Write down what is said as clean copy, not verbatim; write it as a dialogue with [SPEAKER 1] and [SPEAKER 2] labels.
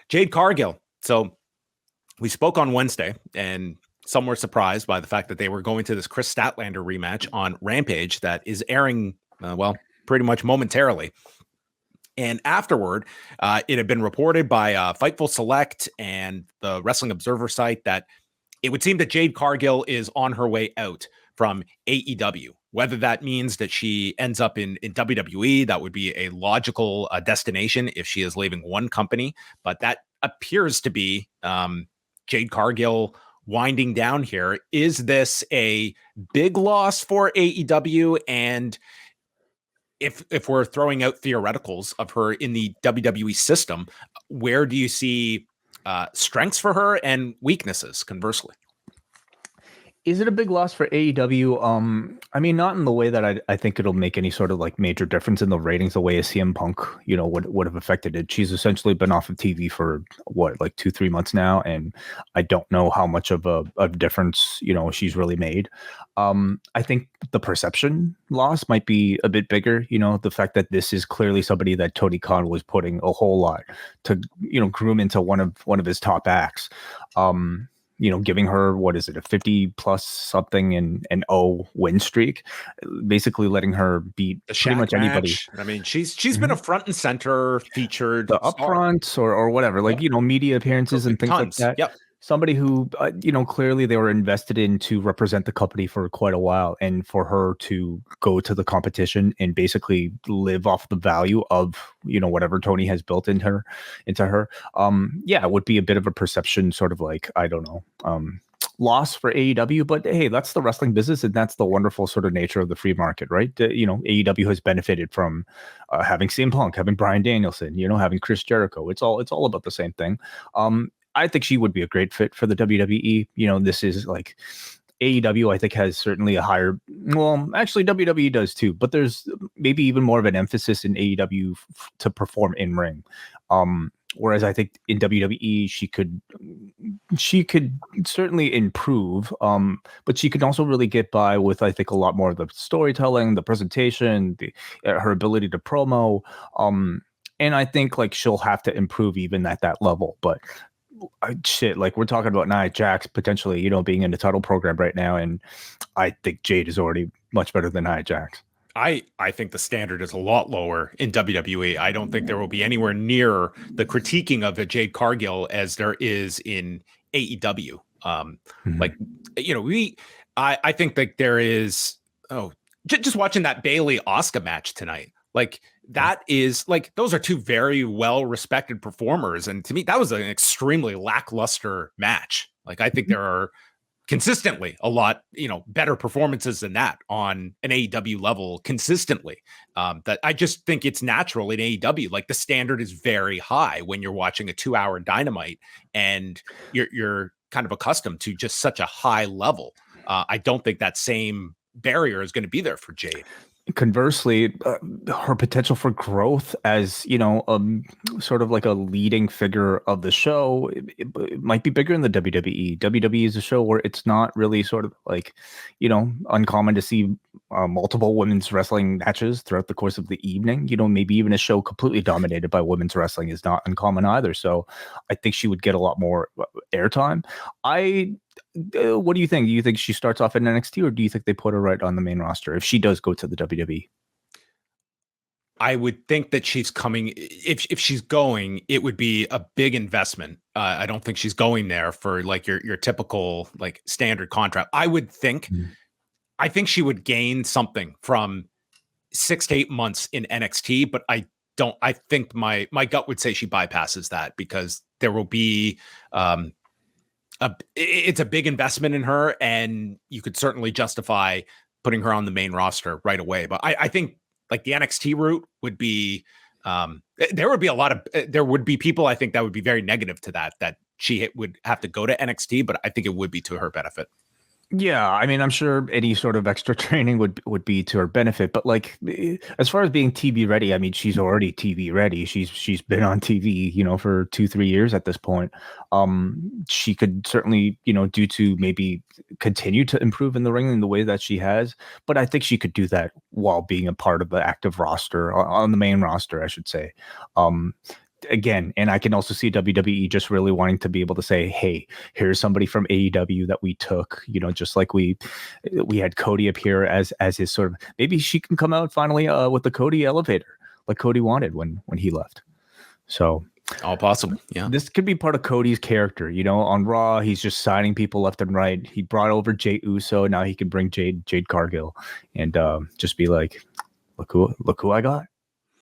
[SPEAKER 1] Jade Cargill. So we spoke on Wednesday, and some were surprised by the fact that they were going to this Chris Statlander rematch on Rampage that is airing, pretty much momentarily. And afterward, it had been reported by Fightful Select and the Wrestling Observer site that it would seem that Jade Cargill is on her way out from AEW. Whether that means that she ends up in WWE, that would be a logical destination if she is leaving one company. But that appears to be Jade Cargill winding down here. Is this a big loss for AEW? And if we're throwing out theoreticals of her in the WWE system, where do you see strengths for her and weaknesses, conversely?
[SPEAKER 2] Is it a big loss for AEW? I mean, not in the way that I think it'll make any sort of like major difference in the ratings, the way a CM Punk, would have affected it. She's essentially been off of TV for like 2-3 months now, and I don't know how much of a difference she's really made. I think the perception loss might be a bit bigger. The fact that this is clearly somebody that Tony Khan was putting a whole lot to groom into one of his top acts. Giving her, what is it, a 50 plus something and an O win streak, basically letting her beat pretty much anybody.
[SPEAKER 1] I mean, she's been a front and center featured
[SPEAKER 2] the upfronts or whatever, like, media appearances and things like that.
[SPEAKER 1] Yep.
[SPEAKER 2] Somebody who, clearly they were invested in to represent the company for quite a while, and for her to go to the competition and basically live off the value of, whatever Tony has built into her. It would be a bit of a perception sort of like, I don't know, loss for AEW, but hey, that's the wrestling business, and that's the wonderful sort of nature of the free market, right? AEW has benefited from having CM Punk, having Bryan Danielson, having Chris Jericho. It's all about the same thing. I think she would be a great fit for the WWE. This is like AEW, I think, has certainly a higher, well, actually WWE does too, but there's maybe even more of an emphasis in AEW to perform in ring. Whereas I think in WWE, she could certainly improve, but she could also really get by with, I think, a lot more of the storytelling, the presentation, her ability to promo. And I think like she'll have to improve even at that level, but like we're talking about Nia Jax potentially, being in the title program right now, and I think Jade is already much better than Nia Jax.
[SPEAKER 1] I think the standard is a lot lower in WWE. I don't think there will be anywhere near the critiquing of a Jade Cargill as there is in AEW. I think that there is. Just watching that Bayley Asuka match tonight, like. That is like, those are two very well-respected performers. And to me, that was an extremely lackluster match. Like, I think there are consistently a lot, better performances than that on an AEW level consistently. That I just think it's natural in AEW. Like, the standard is very high when you're watching a 2-hour Dynamite and you're kind of accustomed to just such a high level. I don't think that same barrier is going to be there for Jade.
[SPEAKER 2] Conversely, her potential for growth as, sort of like a leading figure of the show, it might be bigger in the WWE. WWE is a show where it's not really sort of like, uncommon to see multiple women's wrestling matches throughout the course of the evening. Maybe even a show completely dominated by women's wrestling is not uncommon either. So I think she would get a lot more airtime. What do you think? Do you think she starts off in NXT, or do you think they put her right on the main roster if she does go to the WWE?
[SPEAKER 1] I would think that she's coming. If she's going, it would be a big investment. I don't think she's going there for like your typical like standard contract. I would think. I think she would gain something from 6 to 8 months in NXT, but I think my gut would say she bypasses that because there will be. It's a big investment in her, and you could certainly justify putting her on the main roster right away. But I think like the NXT route would be, there would be people I think that would be very negative to that she would have to go to NXT, but I think it would be to her benefit.
[SPEAKER 2] Yeah, I mean, I'm sure any sort of extra training would be to her benefit, but like as far as being TV ready, I mean, she's already TV ready. She's been on TV, for 2-3 years at this point. She could certainly, due to maybe continue to improve in the ring in the way that she has, but I think she could do that while being a part of the active roster, on the main roster, I should say. again, and I can also see WWE just really wanting to be able to say, hey, here's somebody from AEW that we took, just like we had Cody appear as his sort of, maybe she can come out finally with the Cody elevator like Cody wanted when he left. So
[SPEAKER 1] all possible. Yeah.
[SPEAKER 2] This could be part of Cody's character. On Raw, he's just signing people left and right. He brought over Jey Uso. Now he can bring Jade Cargill and just be like, look who I got.